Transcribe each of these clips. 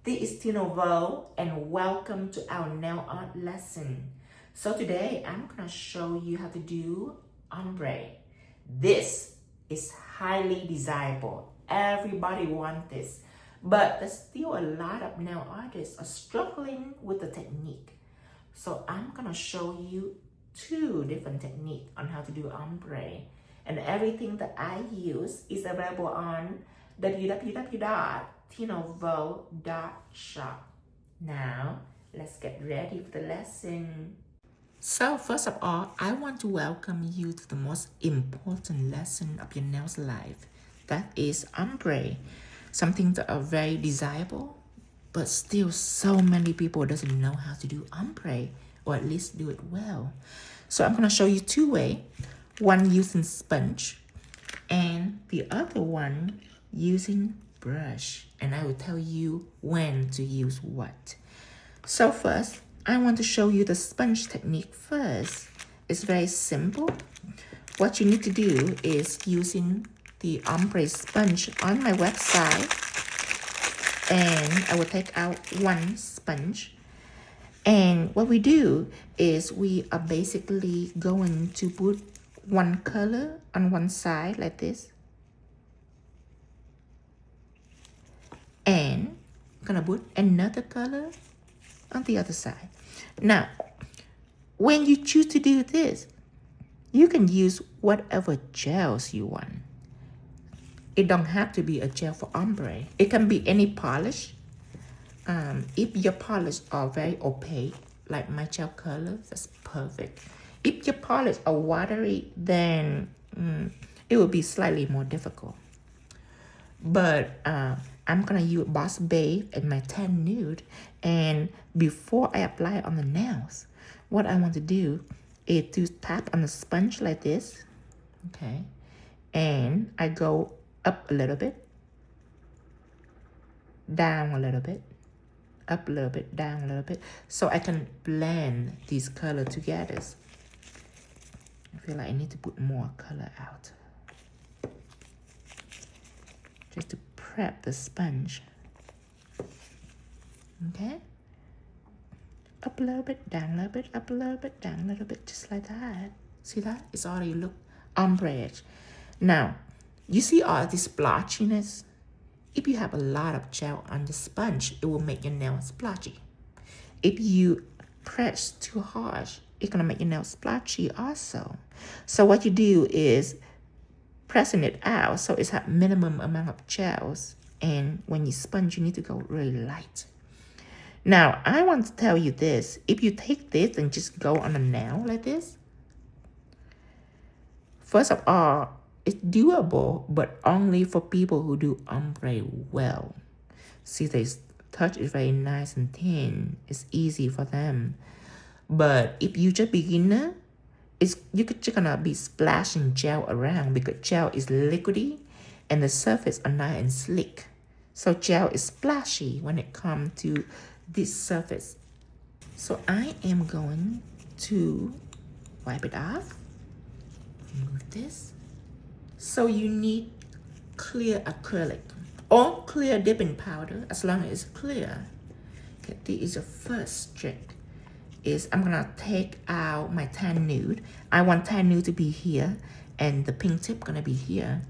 This is Tino and welcome to our nail art lesson. So today I'm gonna show you how to do ombre. This is highly desirable. Everybody wants this, but there's still a lot of nail artists are struggling with the technique. So I'm gonna show you two different techniques on how to do ombre, and everything that I use is available on www.tinovo.shop. Now, let's get ready for the lesson. So first of all, I want to welcome you to the most important lesson of your nails life. That is ombre. Something that are very desirable, but still so many people doesn't know how to do ombre, or at least do it well. So I'm gonna show you two ways. One using sponge, and the other one using brush, and I will tell you when to use what. So first, I want to show you the sponge technique first. It's very simple. What you need to do is using the ombre sponge on my website, and I will take out one sponge. And what we do is we are basically going to put one color on one side like this, and gonna put another color on the other side. Now, when you choose to do this, you can use whatever gels you want. It don't have to be a gel for ombre. It can be any polish. If your polish are very opaque, like my gel colors, that's perfect. If your polish are watery, then it will be slightly more difficult. But I'm gonna use Boss Babe and my tan nude, and before I apply it on the nails, what I want to do is to tap on the sponge like this, okay? And I go up a little bit, down a little bit, up a little bit, down a little bit, so I can blend these colors together. I feel like I need to put more color out, just to prep the sponge. Okay, up a little bit, down a little bit, up a little bit, down a little bit, just like that. See that? It's already look ombre. Now, you see all this splotchiness? If you have a lot of gel on the sponge, it will make your nails splotchy. If you press too harsh, it's gonna make your nails splotchy also. So what you do is pressing it out so it's a minimum amount of gels, and when you sponge, you need to go really light. Now, I want to tell you this. If you take this and just go on a nail like this, first of all, it's doable, but only for people who do ombre well. See, they touch is very nice and thin. It's easy for them. But if you just beginner, you're just gonna be splashing gel around, because gel is liquidy and the surface are nice and slick. So gel is splashy when it comes to this surface. So I am going to wipe it off. Remove this. So you need clear acrylic or clear dipping powder, as long as it's clear. Okay, this is the first trick. I'm gonna take out my tan nude. I want tan nude to be here, and the pink tip gonna be here.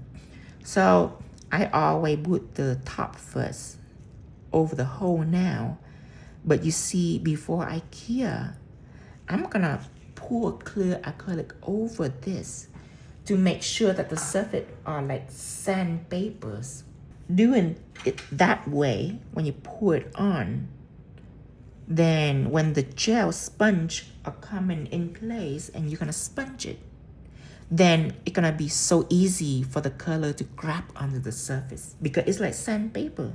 So I always put the top first over the whole nail. But you see, before I cure, I'm gonna pour clear acrylic over this to make sure that the surface are like sandpapers. Doing it that way, when you pour it on, then when the gel sponge are coming in place and you're gonna sponge it, then it's gonna be so easy for the color to grab onto the surface, because it's like sandpaper.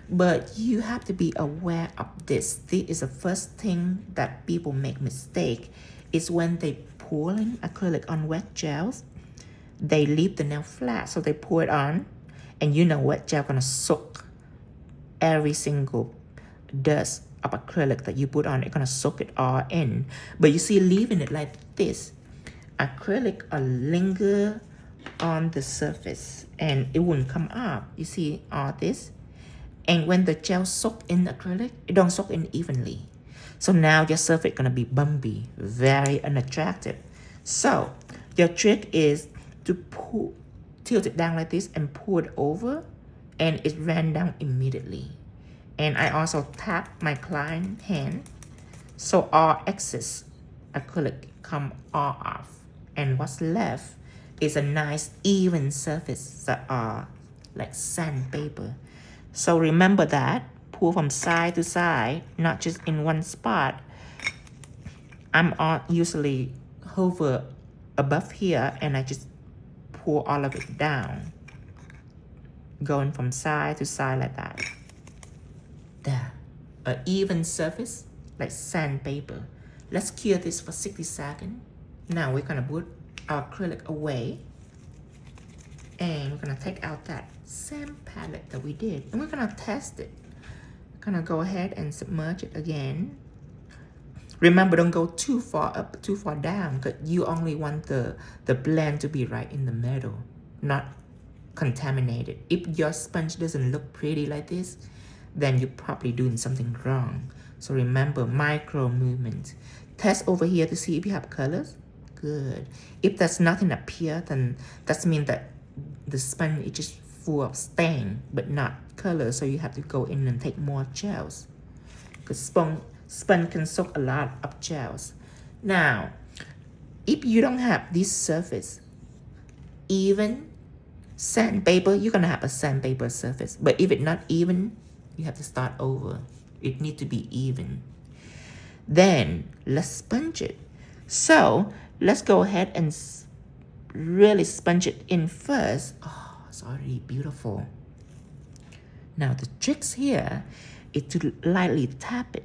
But you have to be aware of this. This is the first thing that people make mistake, is when they pouring acrylic on wet gels, they leave the nail flat, so they pour it on, and you know wet gel gonna soak every single dust of acrylic that you put on. It's gonna soak it all in. But you see, leaving it like this, acrylic will linger on the surface and it wouldn't come up. You see all this, And when the gel soak in acrylic, it don't soak in evenly. So now your surface gonna be bumpy, very unattractive. So your trick is to tilt it down like this and pull it over, and it ran down immediately. And I also tap my client hand, so all excess acrylic come all off. And what's left is a nice even surface that are like sandpaper. So remember that, pull from side to side, not just in one spot. I'm usually hover above here and I just pull all of it down, going from side to side like that. There, an even surface like sandpaper. Let's cure this for 60 seconds. Now we're gonna put our acrylic away, and we're gonna take out that same palette that we did, and we're gonna test it. Gonna go ahead and submerge it again. Remember, don't go too far up, too far down, because you only want the blend to be right in the middle, not contaminated. If your sponge doesn't look pretty like this, then you're probably doing something wrong. So remember, micro movement. Test over here to see if you have colors. Good. If there's nothing up here, then that means that the sponge is just full of stain, but not color. So you have to go in and take more gels, because sponge can soak a lot of gels. Now, if you don't have this surface, even sandpaper, you're gonna have a sandpaper surface. But if it's not even, you have to start over. It needs to be even. Then let's sponge it. So let's go ahead and really sponge it in first. Oh, it's already beautiful. Now the tricks here is to lightly tap it.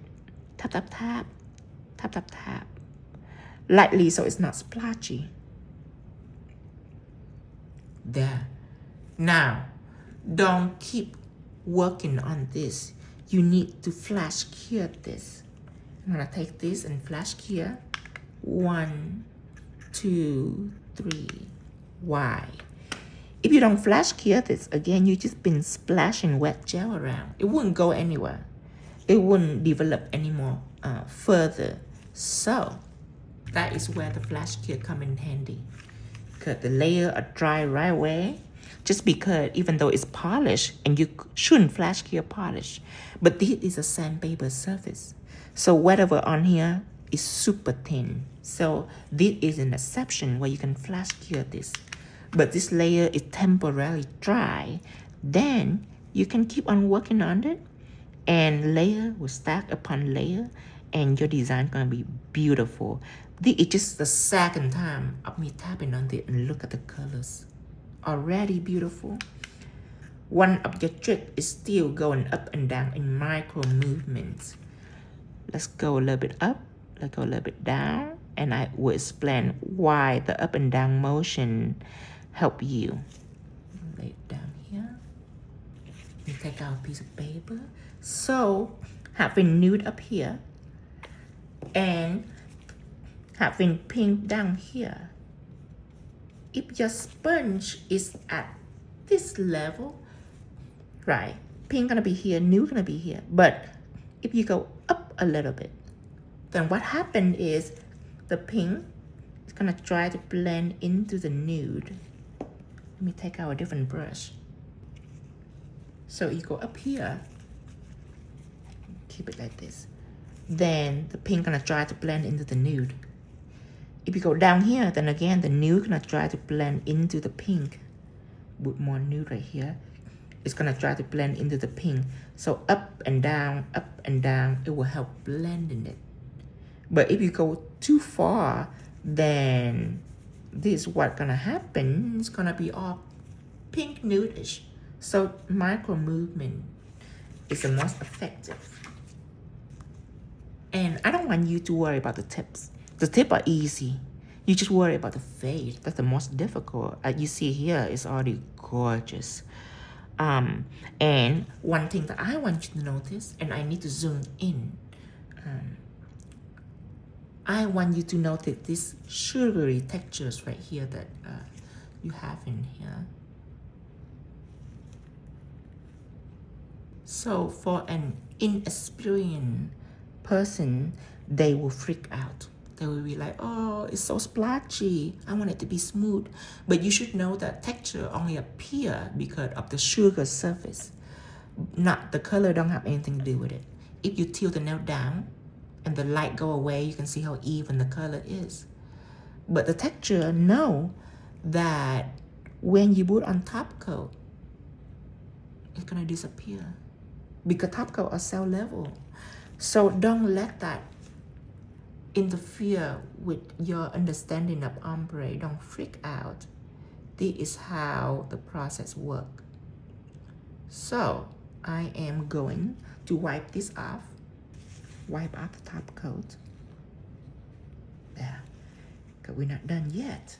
Tap, tap, tap, tap, tap, tap. Lightly so it's not splotchy. There. Now, don't keep working on this. You need to flash cure this. I'm gonna take this and flash cure. 1, 2, 3. Why? If you don't flash cure this, again, you just been splashing wet gel around. It wouldn't go anywhere. It wouldn't develop anymore further. So that is where the flash cure come in handy. Because the layer are dry right away. Just because even though it's polished, and you shouldn't flash cure polish, but this is a sandpaper surface. So whatever on here is super thin. So this is an exception where you can flash cure this. But this layer is temporarily dry. Then you can keep on working on it, and layer will stack upon layer, and your design gonna be beautiful. This is just the second time of me tapping on it, and look at the colors. Already beautiful. One of your tricks is still going up and down in micro movements. Let's go a little bit up, let's go a little bit down, and I will explain why the up and down motion help you. Lay it down here. We take out a piece of paper. So having nude up here and having pink down here. If your sponge is at this level, right, pink gonna be here, nude gonna be here. But if you go up a little bit, then what happened is the pink is gonna try to blend into the nude. Let me take out a different brush. So you go up here, keep it like this. Then the pink gonna try to blend into the nude. If you go down here, then again, the nude gonna try to blend into the pink. Put more nude right here. It's gonna try to blend into the pink. So up and down, it will help blend in it. But if you go too far, then this is what's gonna happen. It's gonna be all pink nudish. So micro movement is the most effective. And I don't want you to worry about the tips. The tips are easy. You just worry about the fade. That's the most difficult. As you see here, it's already gorgeous. And one thing that I want you to notice, and I need to zoom in, I want you to notice these sugary textures right here that you have in here. So for an inexperienced person, they will freak out. They will be like, oh, it's so splotchy. I want it to be smooth. But you should know that texture only appear because of the sugar surface. Not the color don't have anything to do with it. If you tilt the nail down and the light go away, you can see how even the color is. But the texture know that when you put on top coat, it's gonna disappear because top coat are cell level. So don't let that interfere with your understanding of ombre. Don't freak out. This is how the process works. So I am going to wipe this off. Wipe off the top coat. There. Because we're not done yet.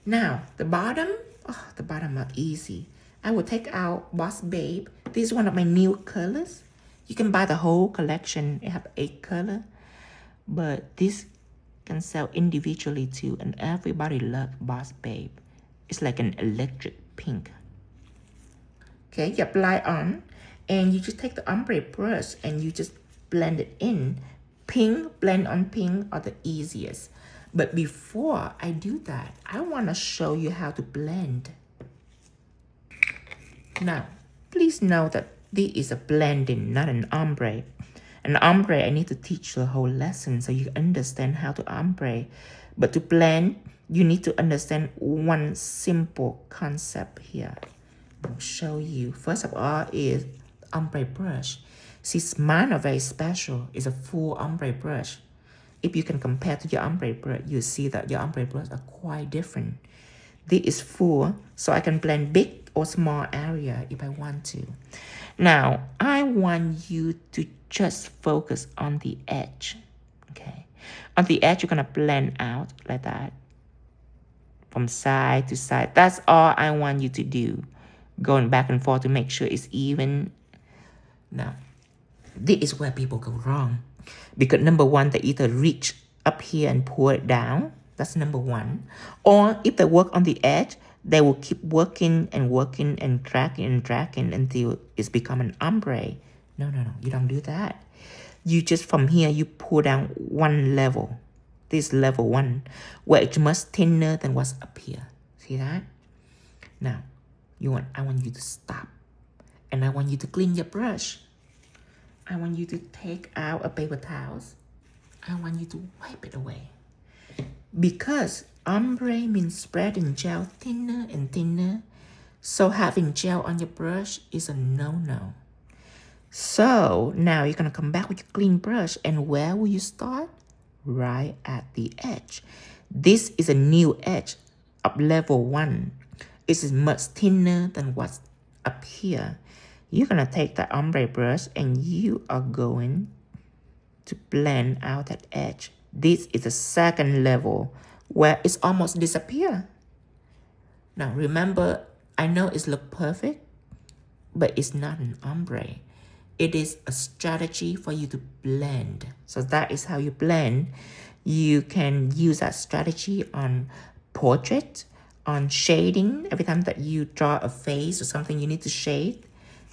Now, the bottom are easy. I will take out Boss Babe. This is one of my new colors. You can buy the whole collection. It have 8 colors. But this can sell individually too. And everybody loves Boss Babe. It's like an electric pink. Okay, you apply on. And you just take the ombre brush and you just blend it in. Pink, blend on pink are the easiest. But before I do that, I want to show you how to blend. Now, please know that this is a blending, not an ombre. An ombre, I need to teach the whole lesson so you understand how to ombre. But to blend, you need to understand one simple concept here. I'll show you. First of all is ombre brush. See, mine are very special. It's a full ombre brush. If you can compare to your ombre brush, you see that your ombre brush are quite different. This is full, so I can blend big or small area if I want to. Now, I want you to just focus on the edge, okay? On the edge, you're gonna blend out like that, from side to side. That's all I want you to do, going back and forth to make sure it's even. Now, this is where people go wrong. Because number one, they either reach up here and pull it down. That's number one. Or if they work on the edge, they will keep working and dragging until it's become an ombre. No. You don't do that. You just from here, you pull down one level. This level 1, where it's much thinner than what's up here. See that? Now, I want you to stop. And I want you to clean your brush. I want you to take out a paper towel. I want you to wipe it away. Because ombre means spreading gel thinner and thinner. So having gel on your brush is a no-no. So now you're going to come back with your clean brush. And where will you start? Right at the edge. This is a new edge of level 1. It is much thinner than what's up here. You're going to take that ombre brush and you are going to blend out that edge. This is the second level where it's almost disappear. Now remember, I know it looks perfect, but it's not an ombre. It is a strategy for you to blend. So that is how you blend. You can use that strategy on portrait, on shading. Every time that you draw a face or something you need to shade,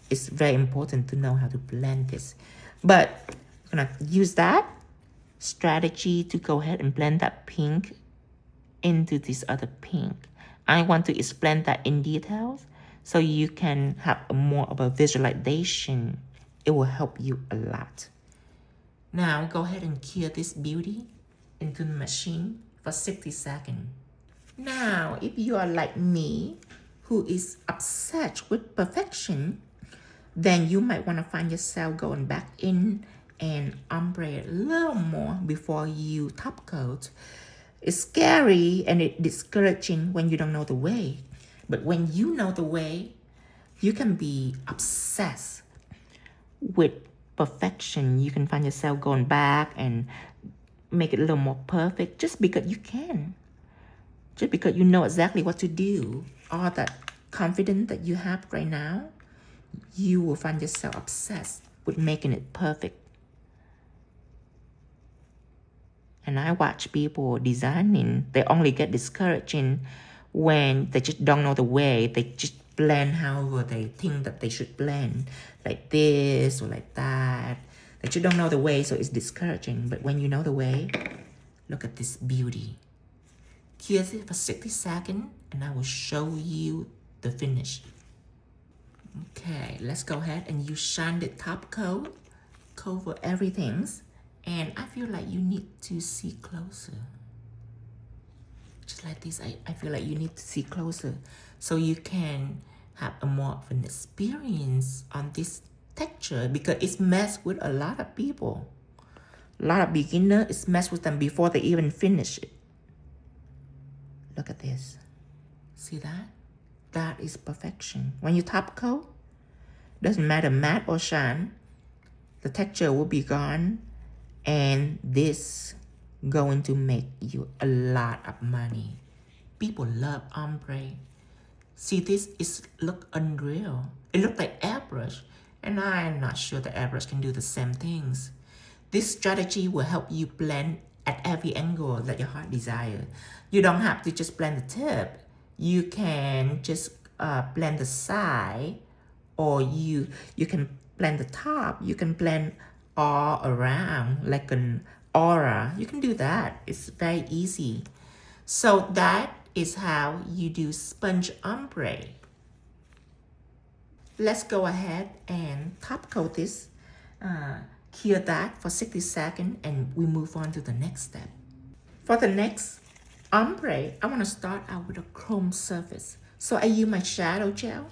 it's very important to know how to blend this. But I'm going to use that strategy to go ahead and blend that pink into this other pink. I want to explain that in details so you can have more of a visualization. It will help you a lot. Now go ahead and cure this beauty into the machine for 60 seconds. Now, if you are like me, who is obsessed with perfection, then you might want to find yourself going back in and ombre a little more before you top coat. It's scary and it's discouraging when you don't know the way. But when you know the way, you can be obsessed with perfection. You can find yourself going back and make it a little more perfect just because you can. Just because you know exactly what to do. All that confidence that you have right now, you will find yourself obsessed with making it perfect. And I watch people designing, they only get discouraging when they just don't know the way. They just blend however they think that they should blend, like this or like that. That you don't know the way, so it's discouraging. But when you know the way, look at this beauty. Cure it for 60 seconds, and I will show you the finish. Okay, let's go ahead and use shine the top coat, cover everything. And I feel like you need to see closer. Just like this, I feel like you need to see closer so you can have a more of an experience on this texture, because it's messed with a lot of people. A lot of beginners, it's messed with them before they even finish it. Look at this. See that? That is perfection. When you top coat, doesn't matter matte or shine, the texture will be gone, and this going to make you a lot of money. People love ombre. See, this is look unreal. It looks like airbrush, and I'm not sure the airbrush can do the same things. This strategy will help you blend at every angle that your heart desires. You don't have to just blend the tip. You can just blend the side, or you can blend the top. You can blend all around like an aura. You can do that. It's very easy. So that is how you do sponge ombre. Let's go ahead and top coat this. Cure that for 60 seconds, and we move on to the next step. For the next ombre, I want to start out with a chrome surface. So I use my shadow gel,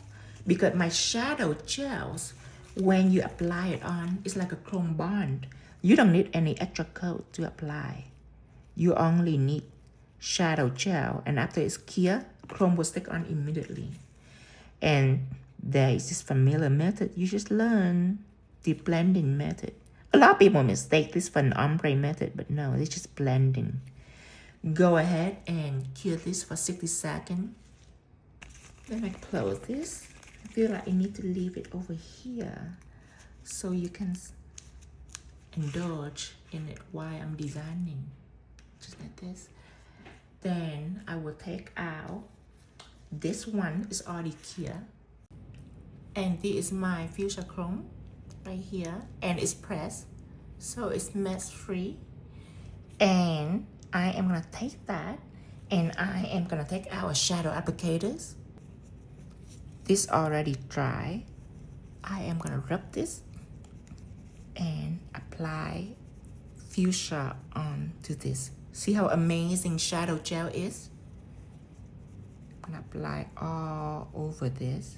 because my shadow gels, when you apply it on, it's like a chrome bond. You don't need any extra coat to apply. You only need shadow gel, and after it's clear, chrome will stick on immediately. And there is this familiar method. You just learn the blending method. A lot of people mistake this for an ombre method, but no, it's just blending. Go ahead and cure this for 60 seconds. Then I close this. I feel like I need to leave it over here so you can indulge in it while I'm designing. Just like this. Then I will take out, this one is already clear. And this is my fuchsia chrome right here, and it's pressed, so it's mess free. And I am gonna take that, and I am gonna take our shadow applicators. This already dry. I am gonna rub this and apply fuchsia onto this. See how amazing shadow gel is? I'm gonna apply all over this.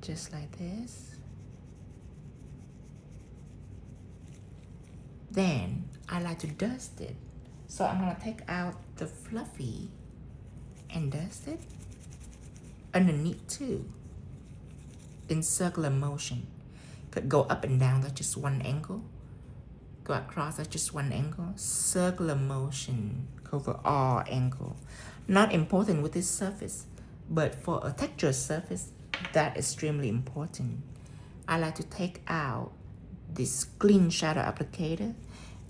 Just like this. Then I like to dust it. So I'm gonna take out the fluffy and dust it underneath too, in circular motion. Could go up and down, that's just one angle. Go across, that's just one angle. Circular motion, cover all angle. Not important with this surface, but for a textured surface, that's extremely important. I like to take out this clean shadow applicator,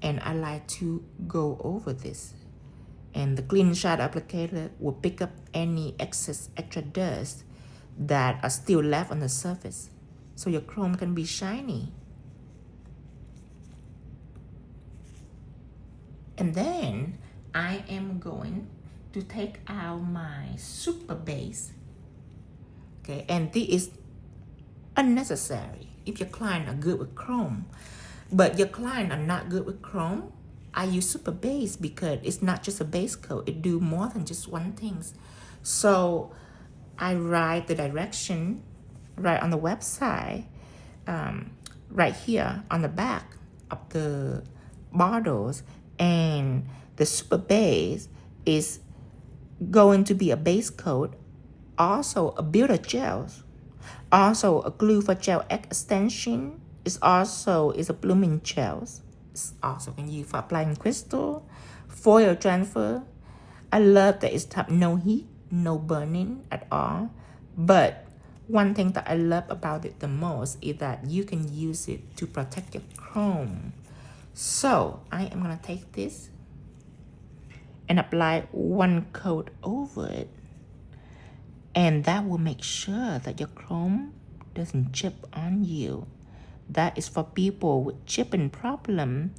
and I like to go over this. And the clean shadow applicator will pick up any excess extra dust that are still left on the surface, so your chrome can be shiny. And then I am going to take out my super base. Okay, and this is unnecessary if your client are good with chrome. But your client are not good with chrome, I use super base because it's not just a base coat. It do more than just one thing. So I write the direction right on the website, right here on the back of the bottles. And the super base is going to be a base coat, also a builder gels, also a glue for gel extension. It's also a blooming gels. It's also can use for applying crystal, foil transfer. I love that it's no heat, no burning at all. But one thing that I love about it the most is that you can use it to protect your chrome. So I am gonna take this and apply one coat over it. And that will make sure that your chrome doesn't chip on you. That is for people with chipping problem.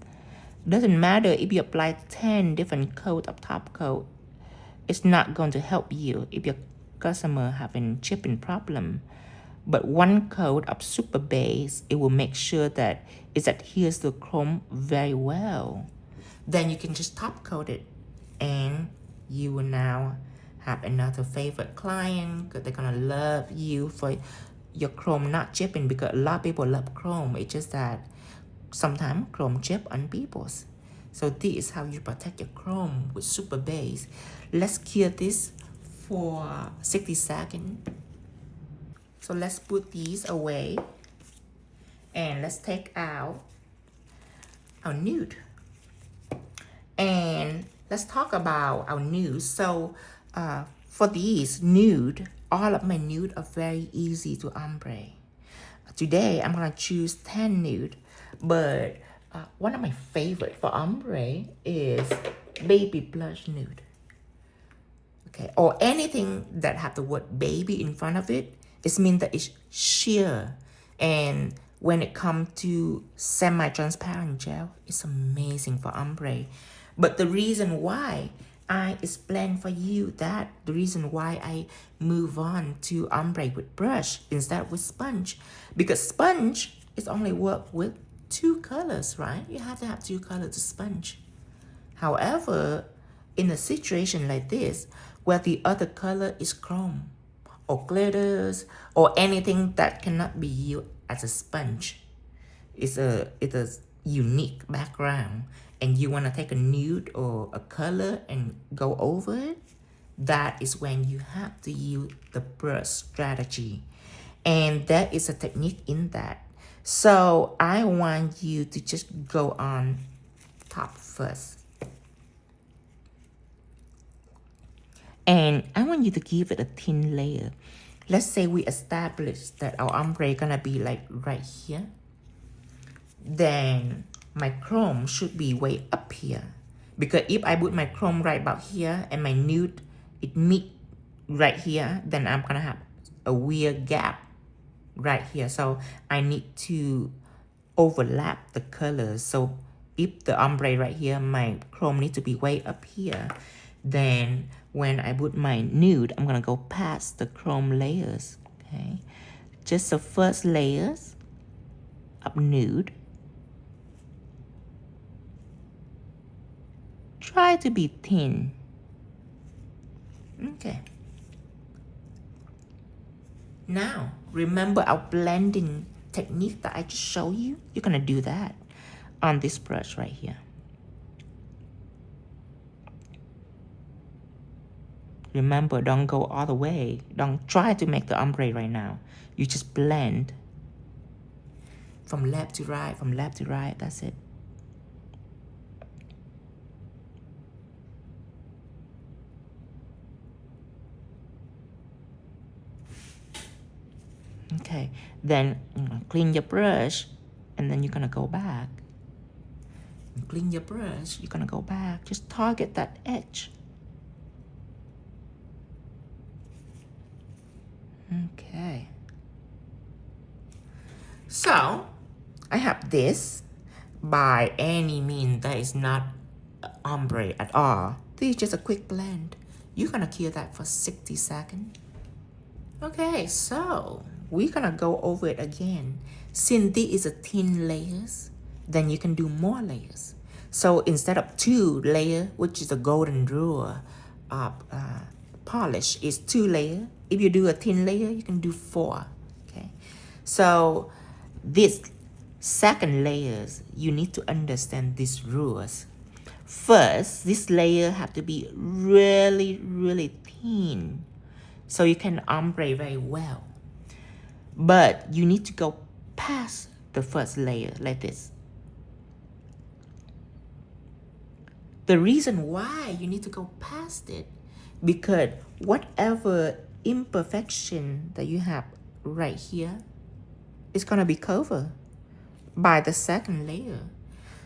Doesn't matter if you apply 10 different coat of top coat. It's not going to help you if your customer having chipping problem. But one coat of super base, it will make sure that it adheres to chrome very well. Then you can just top coat it, and you will now have another favorite client because they're gonna love you for your chrome not chipping, because a lot of people love chrome. It's just that sometimes chrome chip on people's. So this is how you protect your chrome with super base. Let's cure this for 60 seconds. So let's put these away, and let's take out our nude. And let's talk about our nude. So for these nude, all of my nude are very easy to ombre. Today I'm gonna choose 10 nude, but one of my favorite for ombre is baby blush nude. Okay, or anything that have the word baby in front of it, it means that it's sheer. And when it comes to semi-transparent gel, it's amazing for ombre. But the reason why I explain for you that, the reason why I move on to ombre with brush instead with sponge, because sponge is only work with 2 colors, right? You have to have 2 colors to sponge. However, in a situation like this, where the other color is chrome or glitters or anything that cannot be used as a sponge, it's a unique background, and you want to take a nude or a color and go over it, that is when you have to use the brush strategy. And there is a technique in that. So I want you to just go on top first. And I want you to give it a thin layer. Let's say we establish that our ombre gonna be like right here. Then my chrome should be way up here. Because if I put my chrome right about here and my nude, it meet right here, then I'm gonna have a weird gap right here. So I need to overlap the colors. So if the ombre right here, my chrome needs to be way up here. Then when I put my nude, I'm gonna go past the chrome layers, okay? Just the first layers of nude. Try to be thin. Okay. Now, remember our blending technique that I just showed you? You're gonna do that on this brush right here. Remember, don't go all the way. Don't try to make the ombre right now. You just blend from left to right, from left to right. That's it. Okay, then clean your brush, and then you're gonna go back. Clean your brush, you're gonna go back. Just target that edge. Okay. So, I have this. By any means, that is not ombre at all. This is just a quick blend. You're gonna cure that for 60 seconds. Okay, so we're gonna go over it again. Since this is a thin layers, then you can do more layers. So instead of 2 layer, which is a golden rule of polish, is 2 layer. If you do a thin layer, you can do 4. Okay, so this second layers, you need to understand these rules. First, this layer have to be really, really thin, so you can ombre very well. But you need to go past the first layer like this. The reason why you need to go past it, because whatever imperfection that you have right here is gonna be covered by the second layer.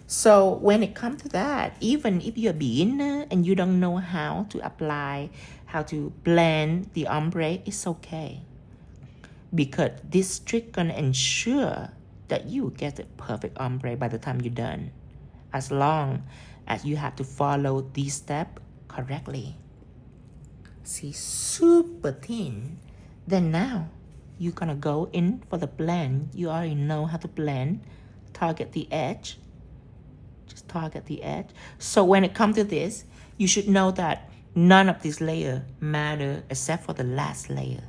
So when it comes to that, even if you're a beginner and you don't know how to apply, how to blend the ombre, it's okay. Because this trick gonna ensure that you get the perfect ombre by the time you're done. As long as you have to follow these steps correctly. See, super thin. Then now, you're gonna go in for the blend. You already know how to blend. Target the edge. Just target the edge. So when it comes to this, you should know that none of these layers matter except for the last layer.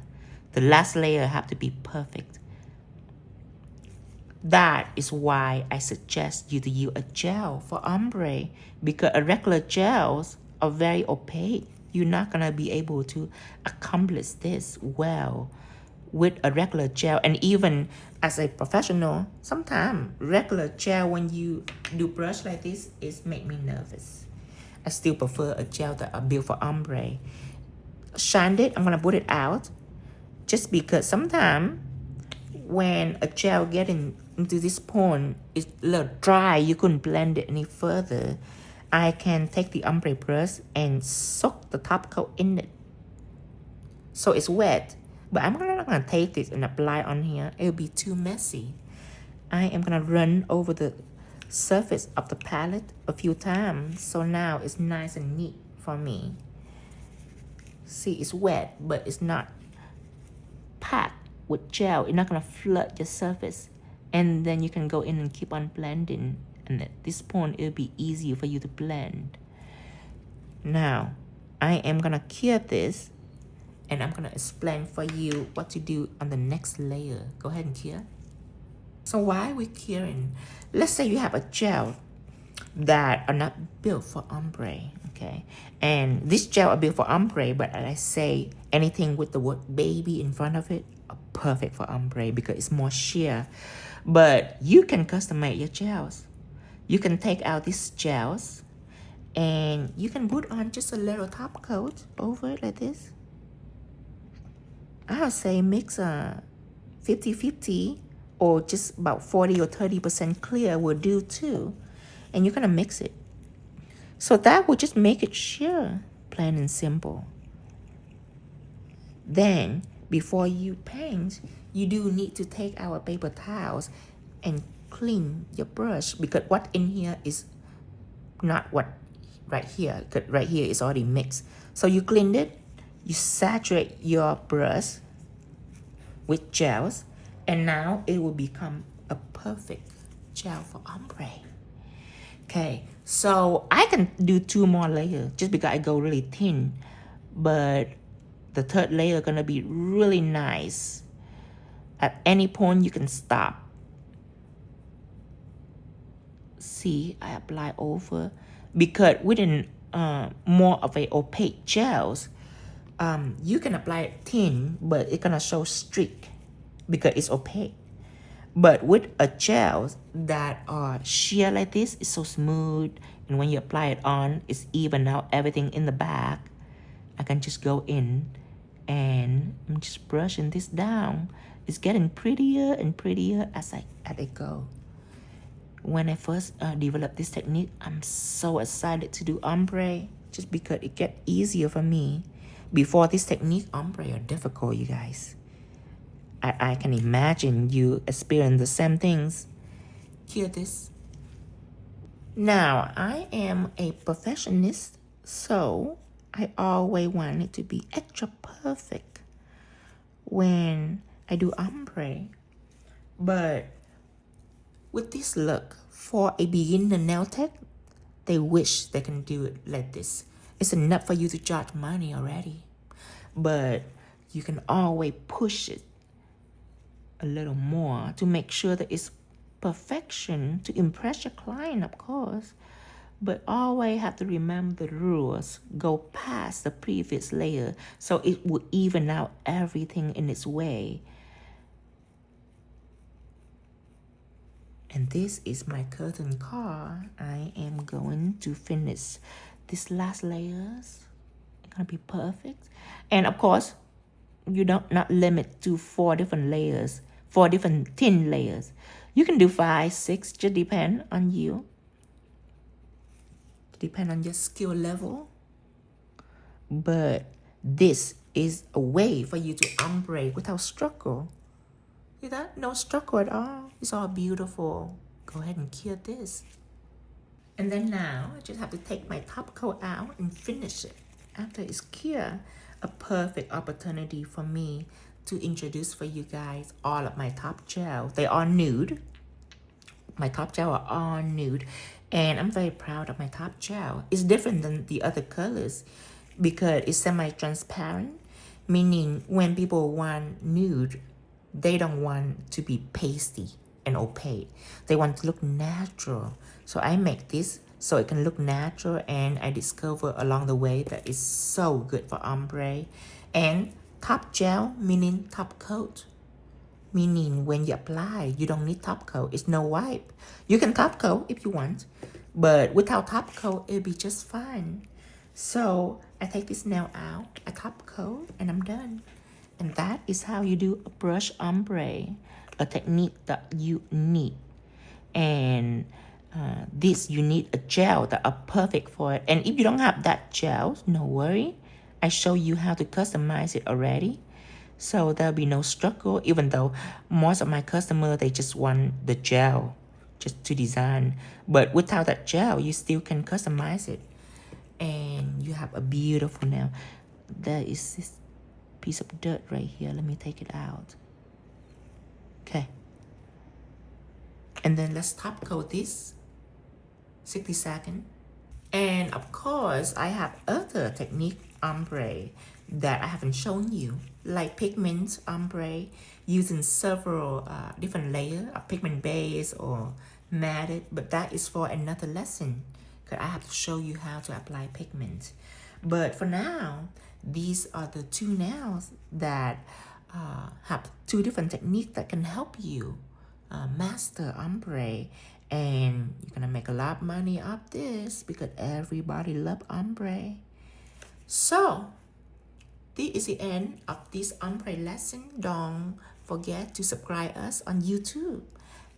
The last layer have to be perfect. That is why I suggest you to use a gel for ombre, because a regular gels are very opaque. You're not gonna be able to accomplish this well with a regular gel. And even as a professional, sometimes regular gel when you do brush like this, it make me nervous. I still prefer a gel that are built for ombre. Shine it, I'm gonna put it out, just because sometimes when a gel getting into this point, it's a little dry, you couldn't blend it any further. I can take the ombre brush and soak the top coat in it. So it's wet, but I'm not gonna take this and apply on here. It'll be too messy. I am gonna run over the surface of the palette a few times. So now it's nice and neat for me. See, it's wet, but it's not packed with gel. It's not gonna flood your surface. And then you can go in and keep on blending. And at this point, it'll be easier for you to blend. Now, I am gonna cure this, and I'm gonna explain for you what to do on the next layer. Go ahead and cure. So why are we curing? Let's say you have a gel that are not built for ombre, okay? And this gel are built for ombre, but as I say, anything with the word baby in front of it are perfect for ombre because it's more sheer. But you can customize your gels. You can take out these gels and you can put on just a little top coat over it like this. I would say mix 50-50 or just about 40 or 30% clear will do too. And you're gonna mix it. So that will just make it sheer, plain and simple. Then, before you paint, you do need to take our paper towels and clean your brush, because what in here is not what right here. Because right here is already mixed. So you clean it, you saturate your brush with gels, and now it will become a perfect gel for ombre. Okay, so I can do 2 more layers just because I go really thin, but the third layer gonna be really nice. At any point you can stop. See, I apply over, because within more of a opaque gels, you can apply it thin, but it's gonna show streak because it's opaque. But with a gel that are sheer like this, it's so smooth, and when you apply it on, it's even out everything in the back. I can just go in and I'm just brushing this down. It's getting prettier and prettier as I go. When I first developed this technique, I'm so excited to do ombre just because it gets easier for me. Before this technique, ombre are difficult, you guys. I can imagine you experience the same things. Hear this. Now, I am a perfectionist, so I always want it to be extra perfect when I do ombre. But with this look, for a beginner nail tech, they wish they can do it like this. It's enough for you to charge money already. But you can always push it a little more to make sure that it's perfection, to impress your client, of course. But always have to remember the rules. Go past the previous layer so it will even out everything in its way. And this is my curtain card. I am going to finish this last layers. It's gonna be perfect. And of course, you don't not limit to 4 different layers, 4 different thin layers. You can do 5, 6, just depend on you. depend on your skill level. But this is a way for you to ombre without struggle. See that? No struggle at all. It's all beautiful. Go ahead and cure this. And then now, I just have to take my top coat out and finish it. After it's cured, a perfect opportunity for me to introduce for you guys all of my top gel. They are nude. My top gel are all nude. And I'm very proud of my top gel. It's different than the other colors because it's semi-transparent, meaning when people want nude, they don't want to be pasty and opaque. They want to look natural. So I make this so it can look natural, and I discover along the way that it's so good for ombre. And top gel, meaning top coat. Meaning when you apply, you don't need top coat. It's no wipe. You can top coat if you want, but without top coat, it'll be just fine. So I take this nail out, I top coat, and I'm done. And that is how you do a brush ombre, a technique that you need. And this, you need a gel that are perfect for it. And if you don't have that gel, no worry. I show you how to customize it already. So there'll be no struggle, even though most of my customers, they just want the gel just to design. But without that gel, you still can customize it. And you have a beautiful nail. There is this piece of dirt right here. Let me take it out. Okay. And then let's top coat this. 60 seconds. And of course, I have other technique ombre that I haven't shown you, like pigment ombre using several different layers of pigment base or matted, but that is for another lesson because I have to show you how to apply pigment. But for now, these are the two nails that have two different techniques that can help you master ombre. And you're gonna make a lot of money off this because everybody loves ombre. So this is the end of this ombre lesson. Don't forget to subscribe us on YouTube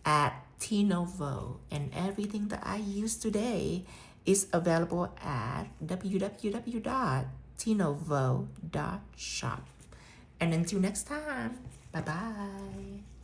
at Tinovo, and everything that I use today is available at www.tinovo.shop. And until next time, bye bye.